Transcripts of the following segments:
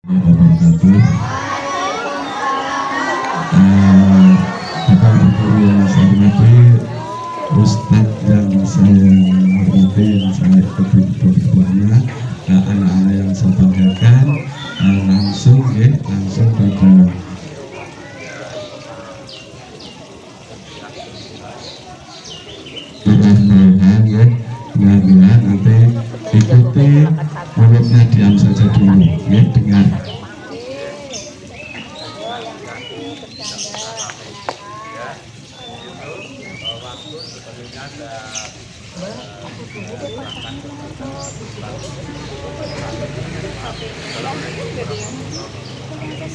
Bapak Ibu yang saya hormati, Ustadz yang saya hormati, yang saya ketua-ketuanya, anak-anak yang saya banggakan, langsung pada mudah-mudahan ya, mudah-mudahan nanti ikuti mulutnya diam saja dulu, ya, dengar.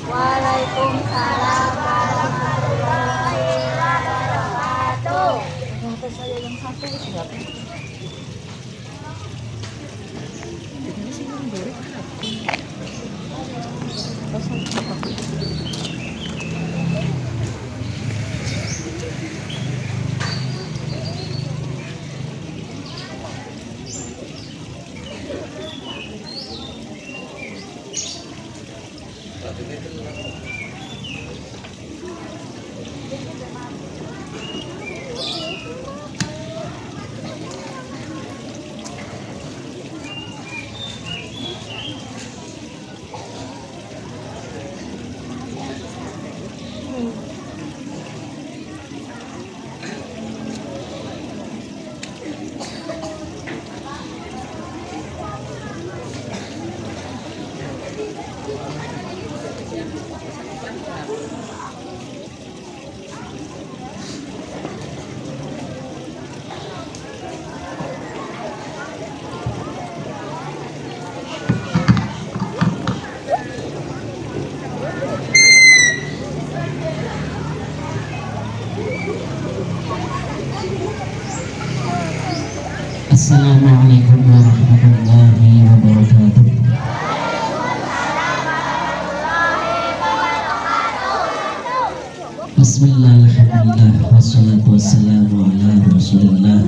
Waalaikumsalam warahmatullahi wabarakatuh. Ternyata saya yang satu siapa? Ini sih yang buruk. Assalamualaikum warahmatullahi wabarakatuh. Bismillah, alhamdulillah, wassalatu wassalamu ala rasulillah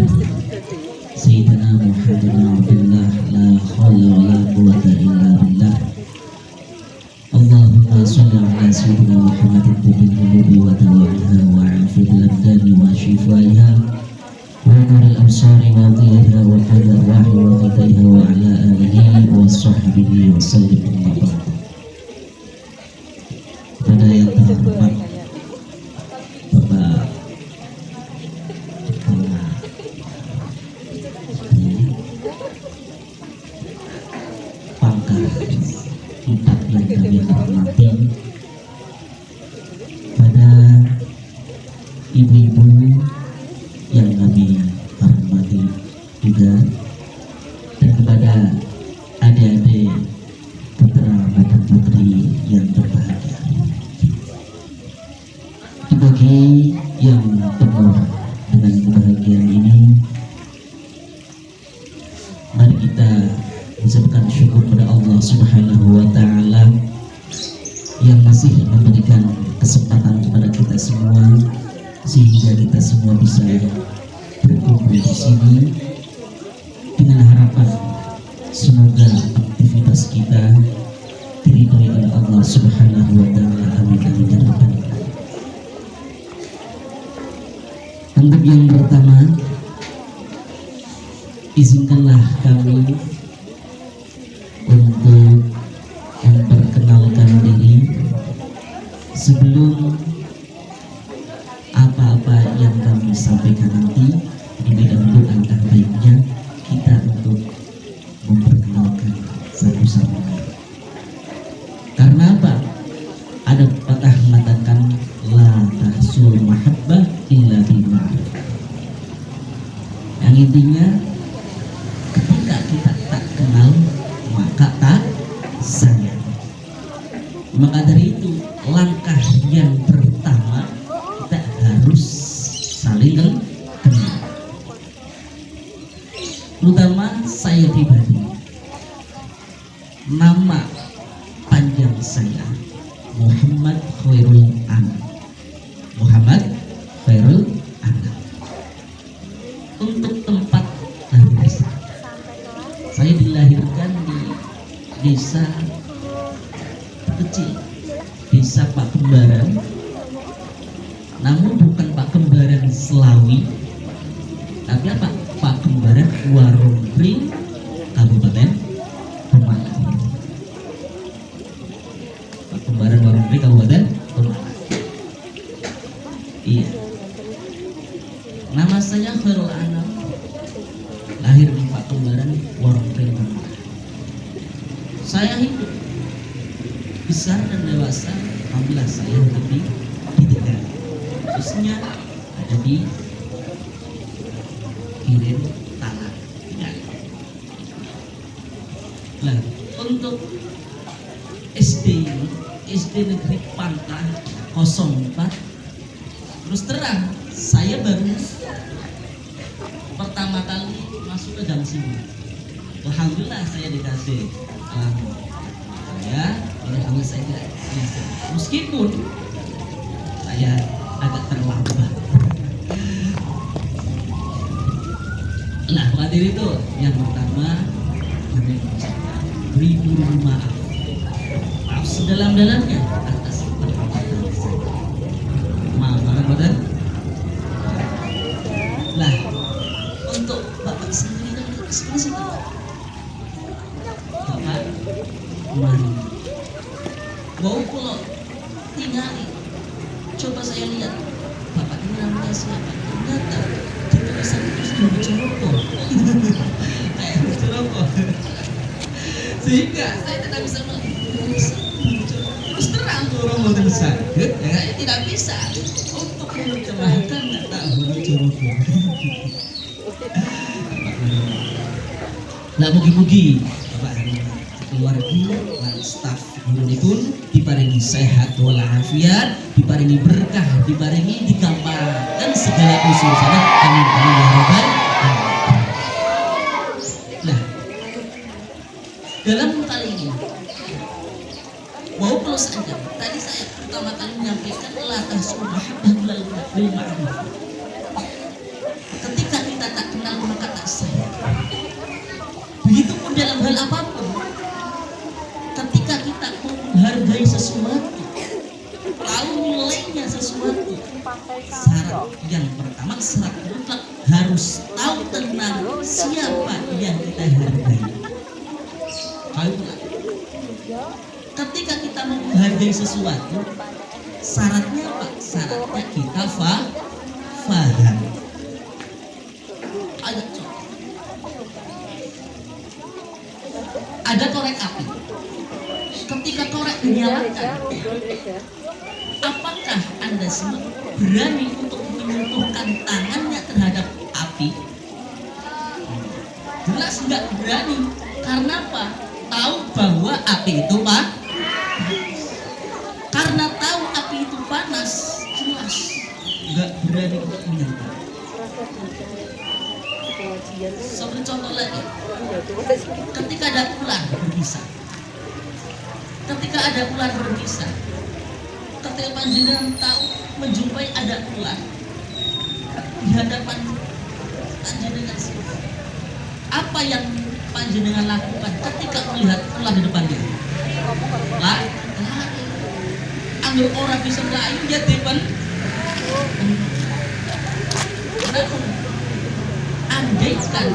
Sayyidina Muhammadin abdillah, la khawla wa la quwata illa billah. Allahumma salli ala Sayyidina Muhammadin tibil qulubi wa tawa'iha wa afidil abdani wa shifaiha ونور الأبصار واضيها وقد الأرواح وقتيها وعلى آله وصحبه وسلم أما بعد. Pada yang terhormat Bapak Kepala Pangkar 4 yang kami hormati, pada ibu-ibu yang kami hormati juga, dan kepada adik-adik putra dan putri yang berbahagia. Di pagi yang penuh dengan kebahagiaan ini, mari kita mengucapkan syukur pada Allah Subhanahu wa Ta'ala yang masih memberikan kesempatan kepada kita semua, sehingga kita semua bisa berkumpul di sini dengan harapan semoga aktivitas kita diridhoi oleh Allah Subhanahu wa Ta'ala. Amin amin ya rabbal alamin. Untuk yang pertama, izinkanlah kami untuk memperkenalkan diri sebelum apa-apa yang kami sampaikan nanti. Lebih dahulu angka baiknya kita untuk memperkenalkan satu sama lain. Karena apa? Ada patah mengatakan la tahsul mahabbah illa bima'ruf. Yang intinya ketika kita tak kenal maka tak sayang. Maka dari itu langkah yang pertama kita harus saling kenal. Terutama saya pribadi, nama panjang saya Muhammad Khairul Anam. Muhammad Khairul Anam. Untuk tempat lahir saya dilahirkan di desa kecil, desa Pak Kembaran, namun bukan Pak Kembaran Selawi, tapi apa? Pak Kembaran Warumpring, Kabupaten Pemalang. Pak Kembaran Warumpring, Kabupaten Pemalang. Iya. Nama saya Khairul Anam, lahir di Pak Kembaran Warumpring, Pemalang. Saya hidup besar dan dewasa, alhamdulillah saya hidup di Tegal, khususnya ada di Kirin Tanah. Nah, untuk SD Negeri Pangkah 04, terus terang saya baru pertama kali masuk ke Gang Sini. Alhamdulillah saya dikasih saya, alhamdulillah saya tidak biasa. Meskipun saya agak terlambat. Nah, hadir itu yang pertama kami mengucapkan beribu maaf sedalam-dalamnya atas perbuatan saya. Maaf banget, betul? Lah, untuk Bapak sendiri dan ekspresi Bapak mari mau kalau tinggali, coba saya lihat Bapak ini namanya siapa? Ternyata di tulisan itu sudah dicorokol. Kayak dicorokol. Sehingga saya tidak bisa melihat. Terus terang tuh orang mau tulisan, saya tidak bisa untuk menerjemahkan tak boleh corokol. Nah, mugi-mugi Bapak keluarga dan staf pun diparingi sehat walafiat, diparingi berkah, diparingi dikampangkan segala urusan. Amin amin ya rabbal alamin. Nah, dalam kali ini mau plus saja. Tadi saya pertama kali menyampaikan latah subhanallah bil ma'ruf. Ketika kita tak kenal maka tak sayang. Begitupun dalam hal apapun. Ketika kita menghargai sesuatu, tahu nilainya sesuatu, syarat yang pertama, syarat mutlak harus tahu tentang siapa yang kita hargai. Ketika kita menghargai sesuatu, syaratnya apa? Syaratnya kita faham. Ada korek api. Ketika korek dinyalakan, apakah Anda semua berani untuk menyentuhkan tangannya terhadap api? Jelas nggak berani. Karena apa? Tahu bahwa api itu karena tahu api itu panas, jelas nggak berani untuk menyentuh. Seperti contoh lagi, ketika ada ular berbisa, ketika panjenengan tahu menjumpai ada ular di hadapan panjenengan, apa yang panjenengan lakukan ketika melihat ular di depan dia? Lari. Anggur orang bisa melayu dia depan. Andaikan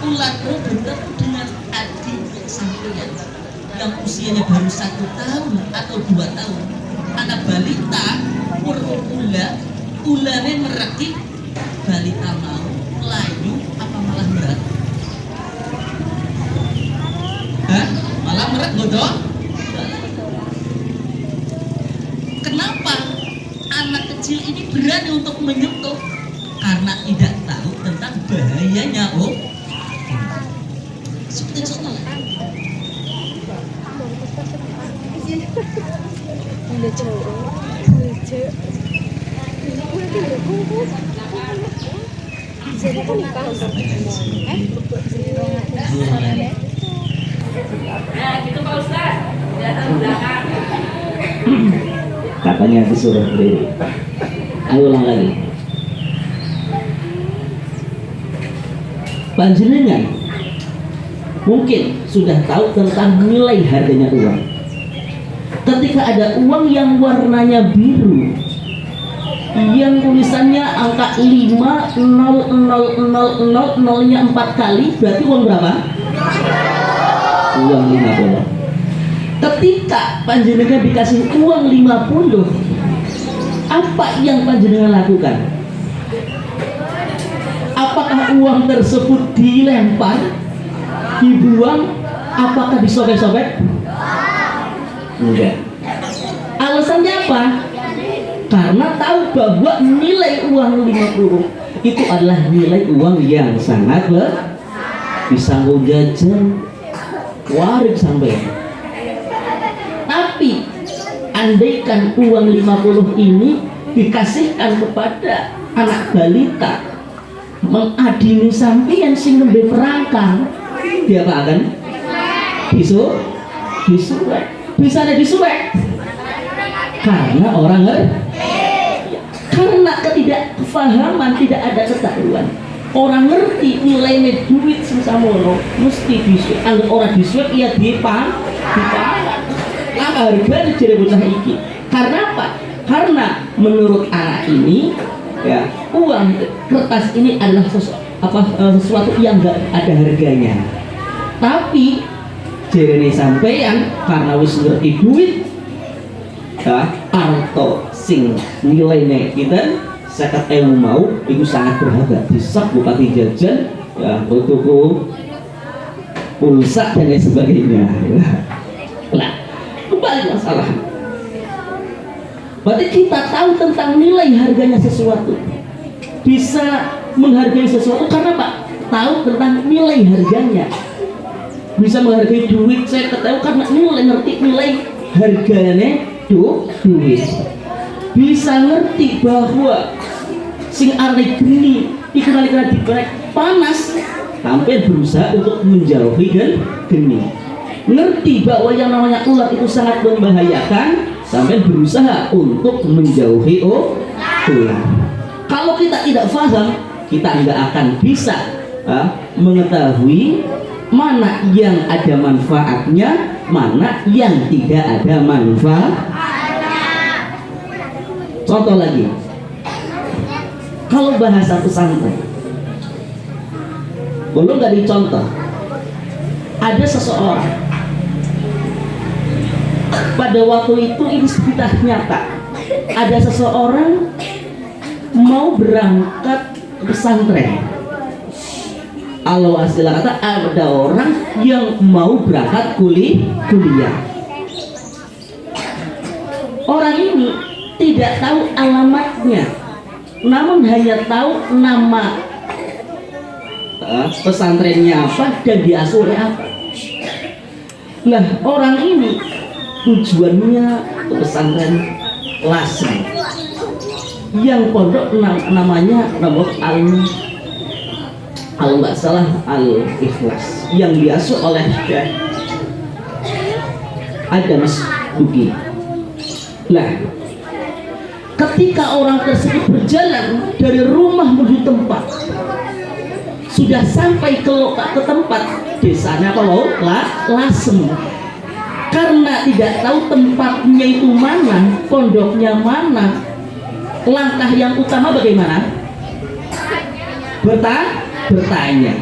ular itu bertemu dengan adik sampeyan yang usianya baru 1 tahun atau 2 tahun, anak balita ulare merekik, balita mau melayu apa malah merak? Malah merak bodoh. Kenapa anak kecil ini berani untuk menyentuh? Karena tidak tahu tentang bahayanya. Seperti contoh gitu Pak Ustaz. Datang belakang. Katanya disuruh berdiri. Ayo ulang lagi. Panjenengan mungkin sudah tahu tentang nilai harganya uang. ketika ada uang yang warnanya biru, yang tulisannya angka 5, 0, 0, 0, 0, 0-nya 4 kali, berarti uang berapa? Uang 50. Ketika panjenengan dikasih uang 50, apa yang panjenengan lakukan? Apakah uang tersebut dilempar, dibuang, apakah disobek-sobek? Enggak. Alasannya apa? Karena tahu bahwa nilai uang 50 itu adalah nilai uang yang sangat bisa jajan warik sampai. Tapi andaikan uang 50 ini dikasihkan kepada anak balita mengadili sampeyan sing nembe perangkang, dia apa akan disuwek. Bisa ada disuwek karena orang karena ketidakfahaman, tidak ada ketahuan. Orang ngerti nilainya duit sesamono mesti disuwek. Kalau orang disuwek ya dipangan. Lah harga jadi bocah iki. Karena apa? Karena menurut anak ini ya, uang kertas ini adalah sesuatu yang enggak ada harganya. Tapi jerene sampeyan karena wis ngerti duit ya, arto sing nilainya kita 50.000 mau itu sangat berharga, disek bupati jajan ya, untuk pulsa dan lain sebagainya. Nah, kembali masalah. Berarti kita tahu tentang nilai harganya sesuatu, bisa menghargai sesuatu karena Pak tahu tentang nilai harganya. Bisa menghargai duit, saya ketahui karena ngerti nilai harganya duit. Bisa ngerti bahwa sing arek geni ikan dibalik panas sampai berusaha untuk menjauhi geni. Ngerti bahwa yang namanya ular itu sangat membahayakan sampai berusaha untuk menjauhi ular. Kalau kita tidak paham, kita nggak akan bisa mengetahui mana yang ada manfaatnya, mana yang tidak ada manfaat. Contoh lagi, kalau bahasa pesantren, belum nggak dicontoh. Ada seseorang pada waktu itu ini sudah nyata. Ada seseorang mau berangkat pesantren. Allah istilah kata ada orang yang mau berangkat kuliah. Orang ini tidak tahu alamatnya, namun hanya tahu nama pesantrennya apa dan diasuh oleh apa. Nah, orang ini tujuannya ke pesantren Lasem yang pondok namanya kalau nggak salah Al-Ikhlas yang diasuh oleh Syekh Adamas Buki. Nah, ketika orang tersebut berjalan dari rumah menuju tempat, sudah sampai ke tempat desanya kalau Lasem, karena tidak tahu tempatnya itu mana, pondoknya mana, langkah yang utama bagaimana? Bertanya.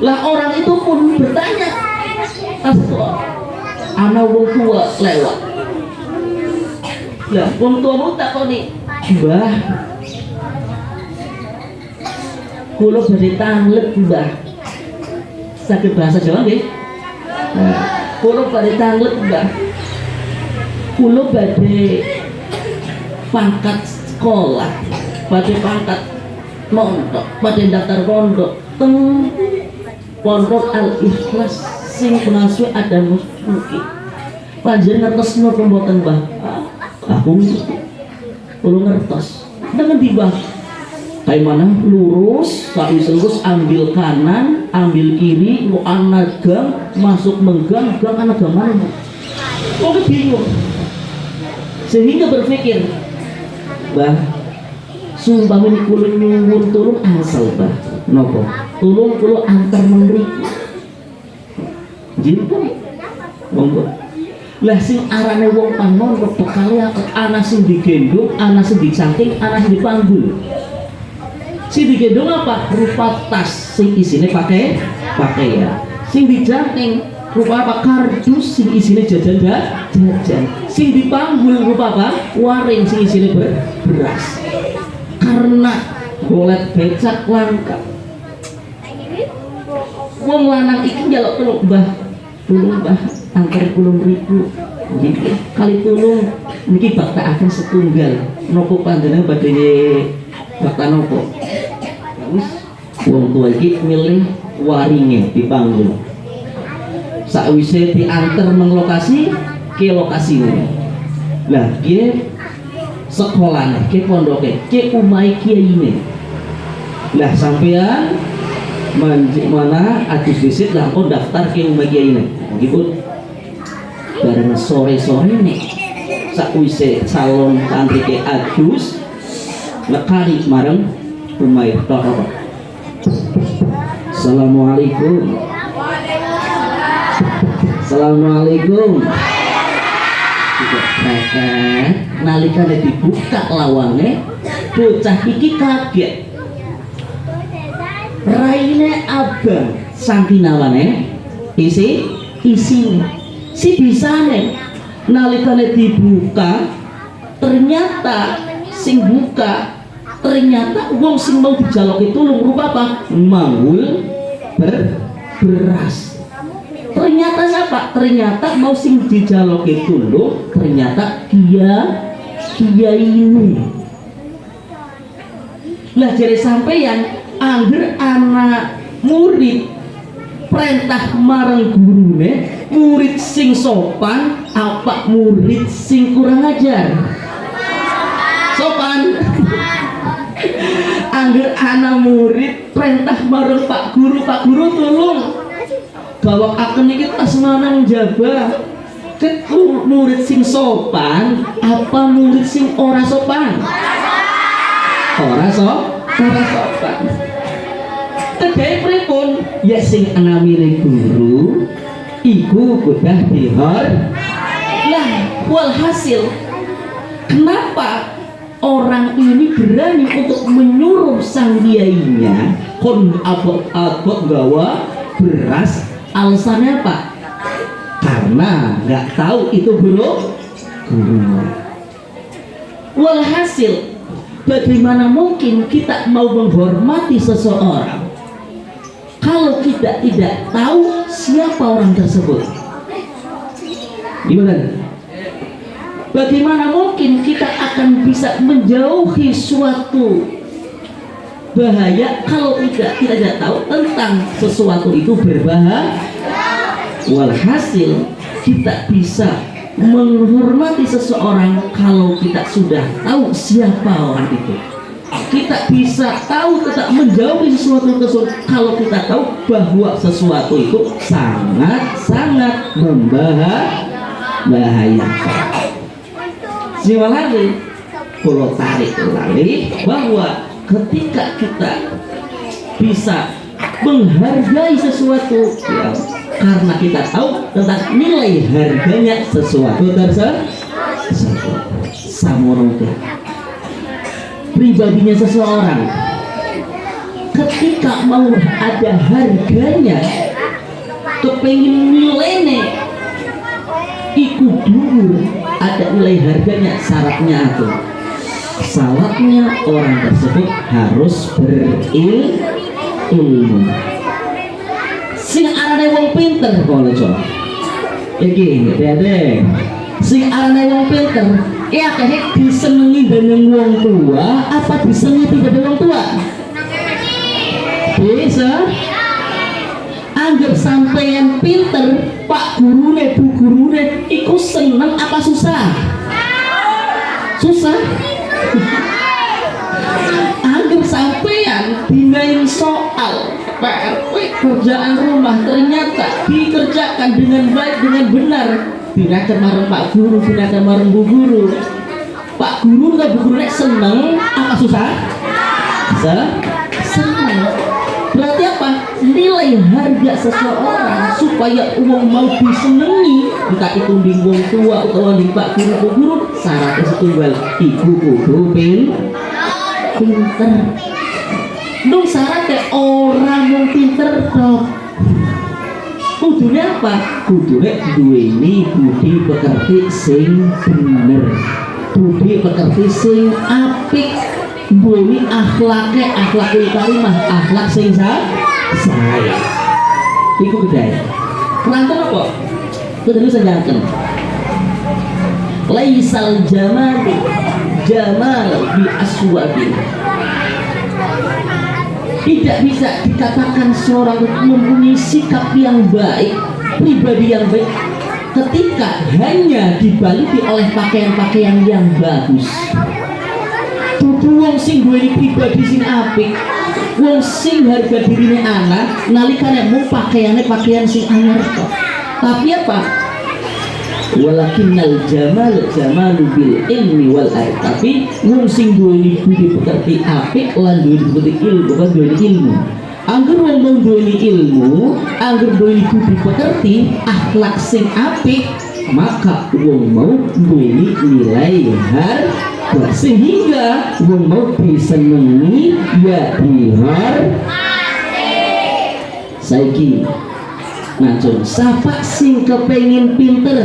Lah orang itu pun bertanya, anak wong tua lewat. Lah wong tua mau tak kau nih, Mbah, kulo badhe tanglet Mbah. Sakit bahasa Jawa nggih? Nah, kulo badhe tanglet Mbah. Kulo badhe pangkat sekolah, badhe pangkat mondok, badhe daftar pondok teng pondok Al-Ikhlas sing pengasuh ada Muki. Panjenengan ngertos napa mboten, Mbah? Aku kulo ngertos. Dengan tiba kayak mana lurus, lurus ambil kanan, ambil kiri, mau anak gang, masuk menggang, gang anak gang mana? Kok bingung? Sehingga berpikir, Bah, sumpah ini kulo nyuwun tulung asal Bah, nopo? Tulung kulo antar mengriku. Jinten, monggo. Lah sing arane wong panon bekale ana sing digendong, ana sing dicangking, ana sing dipanggul. Sing digendong apa? Rupa tas sing isine pakaian. Sing dicangking rupa apa? Kardus sing isine jajan. Sing dipanggul rupa apa? Waring sing isine beras. Karena golet becak langka. Wong lanang iki njaluk tulung mbah angker 10.000 niki kali tulung niki bakta akan setunggal nopo panjenengan badhe bakta nopo wis wong tua iki milih waringe dipanggul sakwise diantar meng lokasi ke lokasi ini lah dia sekolahnya ke pondoknya ke umai kiyaine lah sampean mana adus visit lah kok daftar ke umai kiyaine begitu bareng sore-sore nih sakwise calon santri ke adus lekari mareng pemain toko. Assalamualaikum. Assalamualaikum. Mereka nalika dibuka lawange bocah iki kaget. Raine abang sangkinawane isine si bisane nalikane dibuka ternyata sing buka ternyata wong sing mau dijaloki tulung rupa apa? Manggul beras. Ternyata siapa? Ternyata mau sing dijaloki tulung ternyata dia ini. Lah jare sampeyan angger anak murid perintah marang gurune, murid sing sopan apa murid sing kurang ajar? Sopan. Angger anak murid perintah marang Pak Guru tolong bawa akan iki tas manang jaba. Ketu murid sing sopan apa murid sing ora sopan? Ora sopan. Tegay pripun? Ya sing namine guru iku kudah dihor. Lah walhasil kenapa orang ini berani untuk menyuruh sang kiainya kon abot gawa beras? Alasannya apa? Karena nggak tahu itu guru. Walhasil bagaimana mungkin kita mau menghormati seseorang kalau kita tidak tahu siapa orang tersebut? Gimana? Bagaimana mungkin kita akan bisa menjauhi suatu bahaya kalau kita tidak tahu tentang sesuatu itu berbahaya? Walhasil kita bisa menghormati seseorang kalau kita sudah tahu siapa orang itu. Kita bisa tahu tetap menjauhi sesuatu tersebut kalau kita tahu bahwa sesuatu itu sangat membahayakan. Siwalali kalau tarik lali bahwa ketika kita bisa menghargai sesuatu ya, karena kita tahu tentang nilai harganya sesuatu tersebut samurungke pribadinya seseorang ketika mau ada harganya kepengin nilainya iku dhuwur ada nilai harganya syaratnya itu syaratnya orang tersebut harus berilmu sing arane wong pinter kalau coba iki dede sing arane wong pinter ya kayak disenengi dengan wong tua apa disenengi tidak dengan wong tua bisa anggap sampeyan pinter pak gurune bu gurune iku seneng apa susah anggap sampeyan dinain soal PR kerjaan rumah ternyata dikerjakan dengan baik dengan benar tidak kemarin pak guru tidak kemarin bu guru pak guru atau bu guru seneng apa susah seneng berarti apa nilai nilai harga seseorang supaya uang mau disenengi, entah itu di wong tua atau di pak guru syaratnya setunggal ibu kudu pinter. Dong syaratnya orang mau pinter dok. Kudunya apa? Kudunya duweni budi pekerti sing bener, budi pekerti sing apik, duweni akhlakul karimah, akhlak sing saya. Iku bedanya. Kelantan apa? Itu tadi saya jelasin. Laisal jamal bi aswabin. Tidak bisa dikatakan seorang mempunyai sikap yang baik, pribadi yang baik, ketika hanya dibaluti oleh pakaian-pakaian yang bagus. Dudu wong sing duweni pribadi sing apik, wong sing harga dirine anak, nalikane mung pakaian sing anyar kok. Tapi apa? Walakinnal jamalu bil ilmi wal adab. Tapi wong sing duweni budi pekerti apik lan duweni budi ilmu, bukan duweni ilmu. Angger wong duweni ilmu, angger duweni budi pekerti, akhlak sing apik, maka wong mau duweni nilai harga sehingga wong mau disenengi ya dihormati. Saiki Nancun, siapa sing kepengin pinter?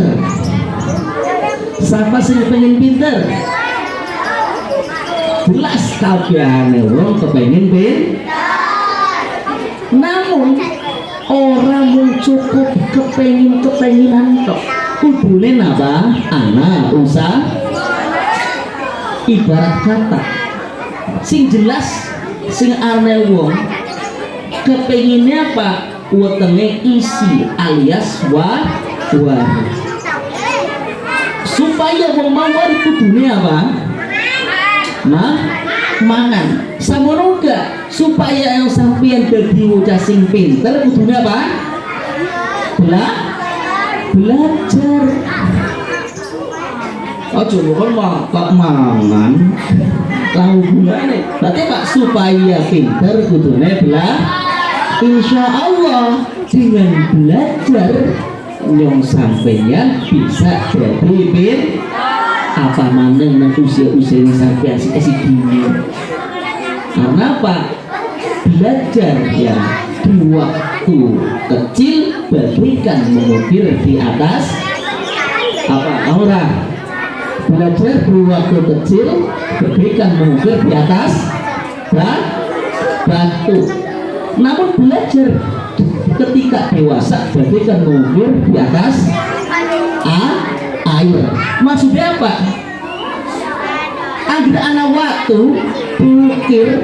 Siapa sing kepengin pinter? Jelas kabehane wong kepengin pinter. Namun orang mung cukup kepenginan tok. Kudune napa? Ana usah. Ibarat kata sing jelas sing arne wong kepenginnya apa? Wetenge isi alias supaya wong mawar kudune apa? Mangan. Samono gak supaya yang sampeyan dadi bocah sing pinter kudune apa? Belajar. Ojo kok kok mangan. Lah hubungane. Berarti Pak supaya pinter kudune Insya Allah dengan belajar yang sampeyan bisa jadi apa maneng usia-usia ini sampai asik dini. Karena apa? Belajar ya di waktu kecil bagaikan mengukir di atas apa orang. Belajar di waktu kecil bagaikan mengukir di atas batu. Namun belajar ketika dewasa bagaikan mengukir di atas air. Maksudnya apa? Agar anak waktu mengukir.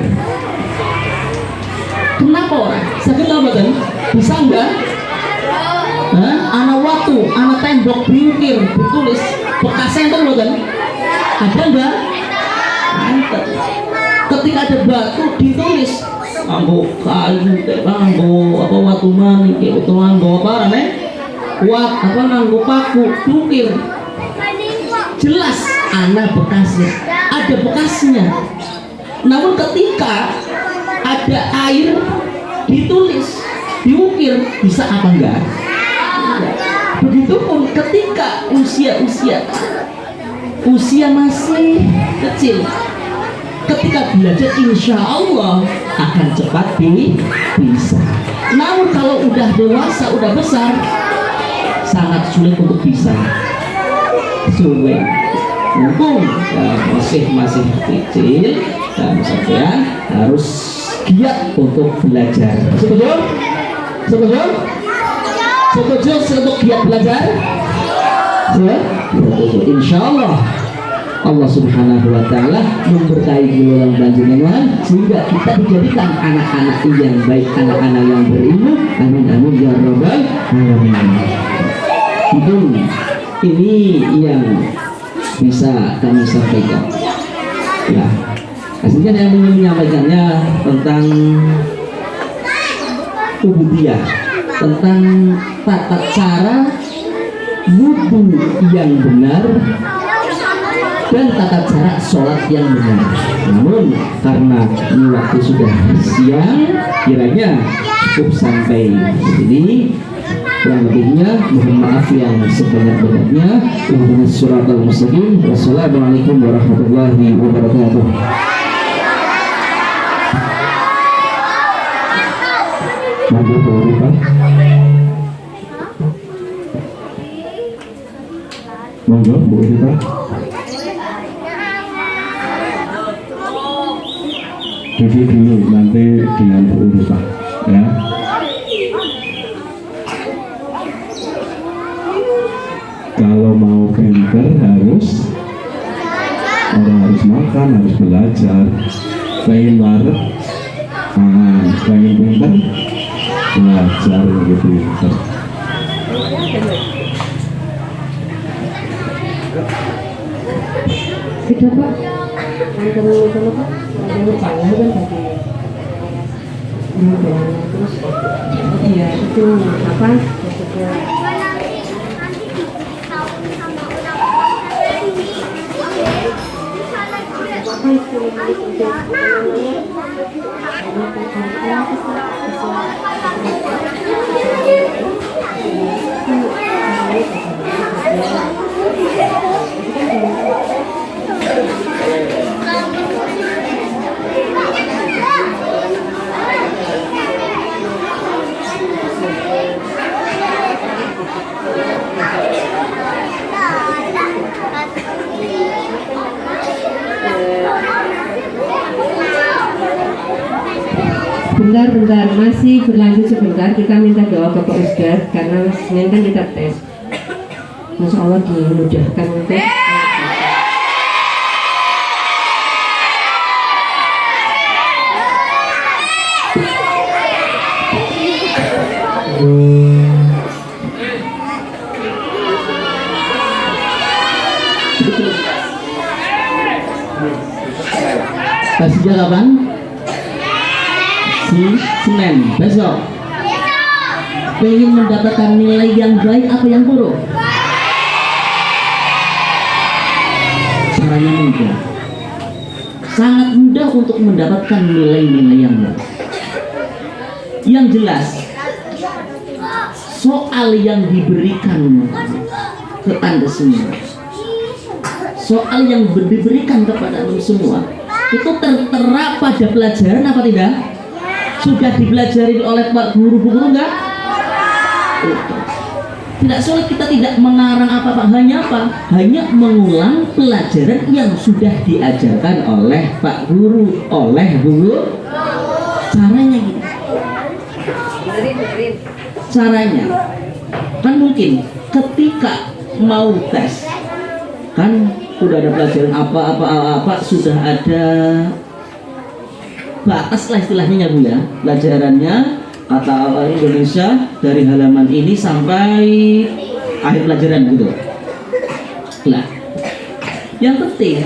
Kenapa orang? Sakit apa kan? Bisa enggak? Anak waktu, anak tembok diukir, ditulis bekasnya itu loh kan? Ada enggak? Mantap. Ketika ada batu ditulis anggo kayu, anggo apa watu manik, itu anggo apa nih? Apa anggo paku, tukir. Jelas anak bekasnya, ada bekasnya. Namun ketika ada air ditulis, diukir, bisa apa enggak? Begitupun ketika usia masih kecil, ketika belajar insya Allah akan cepat bisa. Namun kalau udah dewasa, udah besar, sangat sulit untuk bisa. Sulit. Mumpung masih kecil dan sampean harus giat untuk belajar. Setuju untuk giat belajar? Setuju. Insya Allah Allah Subhanahu wa Ta'ala memberkahi gelolang panjenengan sehingga kita dijadikan anak-anak yang baik, anak-anak yang berilmu. Amin amin ya rabbal alamin. Itu ini yang bisa kami sampaikan. Ya, aslinya yang ingin menyampaikannya tentang ubudiyah, tentang tata cara wudhu yang benar dan tata cara sholat yang benar. Namun karena ini waktu sudah siang, kiranya cukup sampai sini. Kurang lebihnya mohon maaf yang sebanyak-banyaknya. Ihdinas siratal mustaqim. Wassalamualaikum warahmatullahi wabarakatuh. Monggo Bu Rita. Monggo Bu Rita. Jadi dulu nanti dengan Bu Rita ya. Kalau mau pinter harus makan, harus belajar. Pengen waret, pengen pinter, belajar gitu pinter. Tidak Pak, kamu itu Pak, kamu pala kan tadi. Terus, iya itu apa? Maksudnya bentar, masih berlanjut sebentar. Kita minta doa ke Pak Ustadz karena Senin kan kita tes. Masya Allah dimudahkan tes. Tesnya kapan? Senin besok. Pengen mendapatkan nilai yang baik apa yang buruk? Caranya mudah, sangat mudah untuk mendapatkan nilai-nilai yang baik. Yang jelas, soal yang diberikan ke Anda semua, soal yang diberikan kepada Anda semua, itu tertera pada pelajaran apa tidak? Sudah dipelajari oleh Pak Guru-guru enggak? Tidak sulit, kita tidak mengarang apa-apa, hanya apa? Hanya mengulang pelajaran yang sudah diajarkan oleh Pak Guru, oleh Guru. Caranya gitu. Caranya kan mungkin ketika mau tes kan udah ada pelajaran apa sudah ada batas lah istilahnya Bu ya, pelajarannya kata Indonesia dari halaman ini sampai akhir pelajaran gitu. Nah, yang penting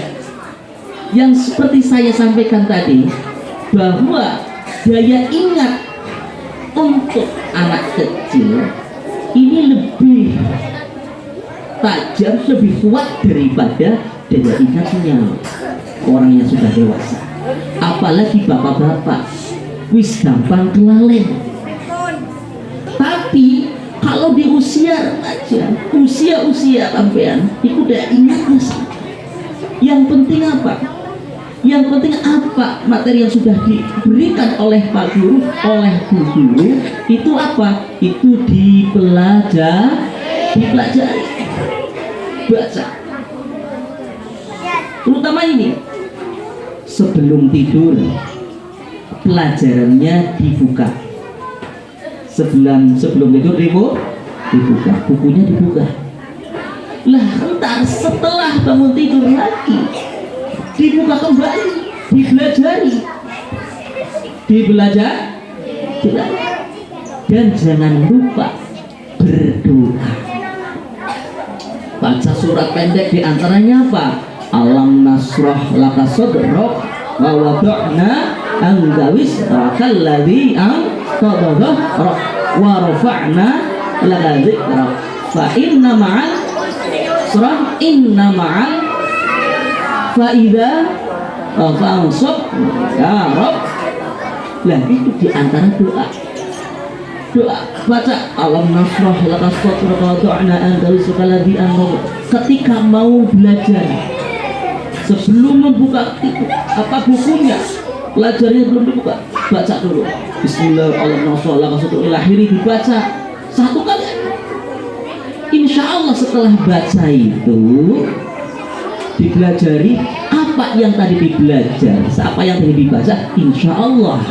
yang seperti saya sampaikan tadi, bahwa daya ingat untuk anak kecil ini lebih tajam, lebih kuat daripada daya ingatnya orang yang sudah dewasa. Apalagi bapak-bapak wis gampang kelalen. Tapi kalau di usia remaja, usia sampean itu udah ingatnya. Yang penting apa? Yang penting apa materi yang sudah diberikan oleh Pak Guru, oleh Bu Guru itu apa? Itu dipelajari, baca. Terutama ini sebelum tidur pelajarannya dibuka. Sebelum tidur dibuka, bukunya dibuka. Lah entar setelah bangun tidur lagi dibuka kembali, dipelajari. Dan jangan lupa berdoa. Baca surat pendek diantaranya apa? Alam nasrah laka sadrak wa wada'na angkawis rakalladhi angkadadah wa rafa'na laka dzikrak fa inna ma'al surah inna ma'al faida fansub ya Rob. Lah itu diantara doa baca alam nasrah laka sadraka wa wada'na anka wizraka alladhi anqadha. Ketika mau belajar, sebelum membuka bukunya, pelajarannya belum dibuka, baca dulu Bismillahirrahmanirrahim dibaca satu kali. Insya Allah setelah baca itu dipelajari apa yang tadi dibelajar, apa yang tadi dibaca, insya Allah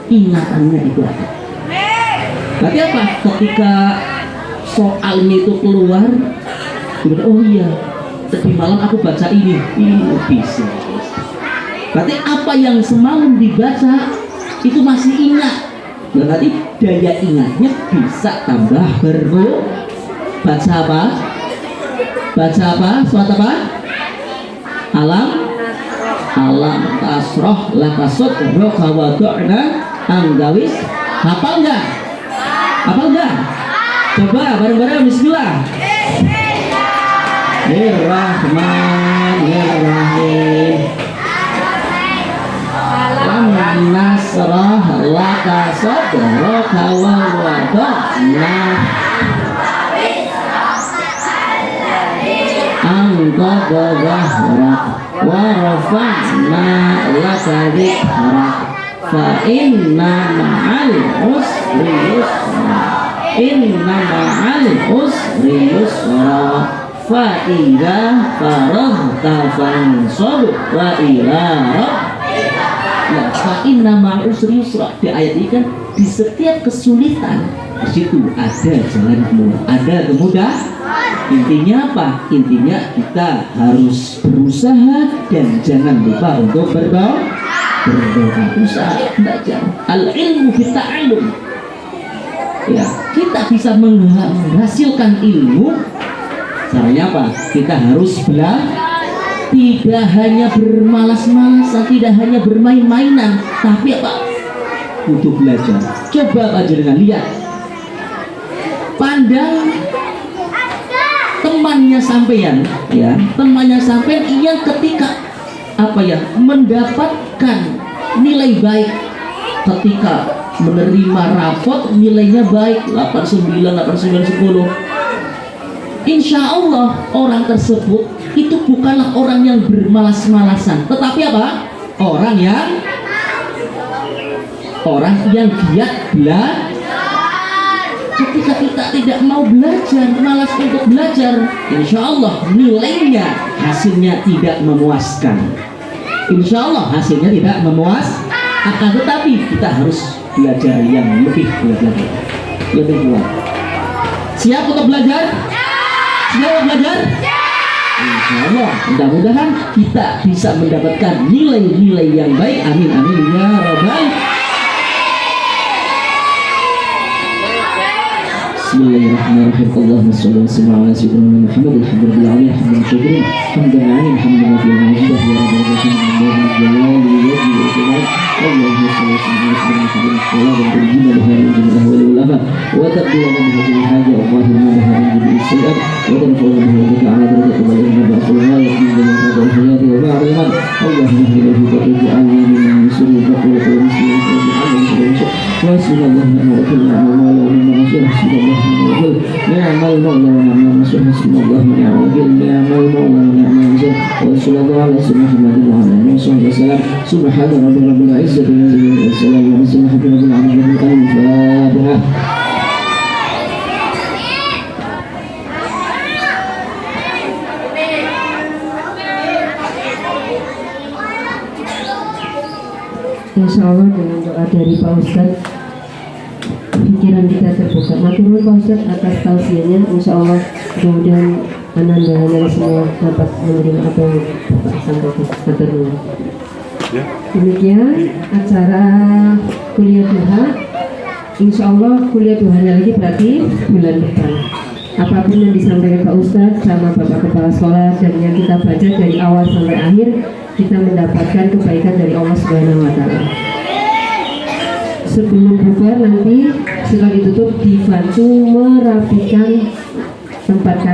ingatannya itu ada. Berarti apa? Ketika soalnya itu keluar, oh iya, tadi malam aku baca ini bisa. Berarti apa yang semalam dibaca itu masih ingat. Berarti daya ingatnya bisa tambah baca apa? Baca apa? Surat apa? Alam tasroh laka sadraka wa wada'na anggawis. Hafal enggak? Coba bareng-bareng bismillah. Bismillahirrahmanirrahim. Alam nasrah laka sadraka wa wada'na anka dhahrak wa rafa'na laka dhikrak fa inna ma'al usri yusra fa idza faraghta fansab wa ila rabbika fa inna ma'al usri yusra. Di ayat ini kan di setiap kesulitan di situ ada jalan keluar, ada kemudahan. Intinya apa? Intinya kita harus berusaha dan jangan lupa untuk berdoa, usaha belajar. Al-ilmu bitta'allum. Ya, kita bisa menghasilkan ilmu. Caranya apa? Kita harus belajar. Tidak hanya bermalas-malasan, tidak hanya bermain-mainan, tapi apa? Butuh belajar. Coba aja dengan lihat. Pandang temannya sampean, ya, temannya sampean yang ketika apa ya mendapatkan nilai baik, ketika menerima rapot nilainya baik 89, 89, 10. Insya Allah orang tersebut itu bukanlah orang yang bermalas-malasan, tetapi apa? Orang yang giat belajar. Ketika kita tidak mau belajar, malas untuk belajar, insya Allah nilainya, hasilnya tidak memuaskan. Insya Allah hasilnya tidak memuaskan. Akan tetapi kita harus belajar yang lebih kuat. Siap untuk belajar? Siap belajar? Insya Allah, mudah-mudahan kita bisa mendapatkan nilai-nilai yang baik. Amin amin ya rabbal. Bismillahirrahmanirrahim. Allahumma shalli wa sallim ala sayyidina Muhammad. Alhamdulillah, hamdan syukuran, hamdan hamdan wa majdah ya rabbal alamin. Allahumma shalli wa sallim ala sayyidina Muhammad wa ala alihi wa sahbihi wa taqdimu bihi haja wa zahirna bihi bil sayyid wa tanfa'u bihi bika ala darajati wa inna ba'dahu ya min hayati wa ba'dahu. Allahumma hdihi wa taj'alni min suri faqrat wa muslimin wa sallallahu ni'mal mawla wa ni'mal nasir. Hasbunallahu wa ni'mal wakeel. Ni'mal mawla wa ni'mal nasir. Wa sallallahu ala sayyidina Muhammadin wa ala alihi wasallam. Subhana rabbika rabbil izzati amma yasifun wa salamun ala al-mursalin walhamdulillahi rabbil alamin. Insya Allah dengan doa dari Pak Ustadz pikiran kita terbuka. Matur nuwun Pak Ustadz atas tausiahnya. Insya Allah mudah-mudahan ananda semua dapat menerima apa yang Bapak sampaikan. Matur nuwun. Demikian acara kuliah duha. Insya Allah kuliah duhanya lagi berarti bulan depan. Apapun yang disampaikan Pak Ustadz sama Bapak Kepala Sekolah dan yang kita baca dari awal sampai akhir, kita mendapatkan kebaikan dari Allah Subhanahu wa Ta'ala. Sebelum bubar nanti setelah ditutup dibantu merapikan tempat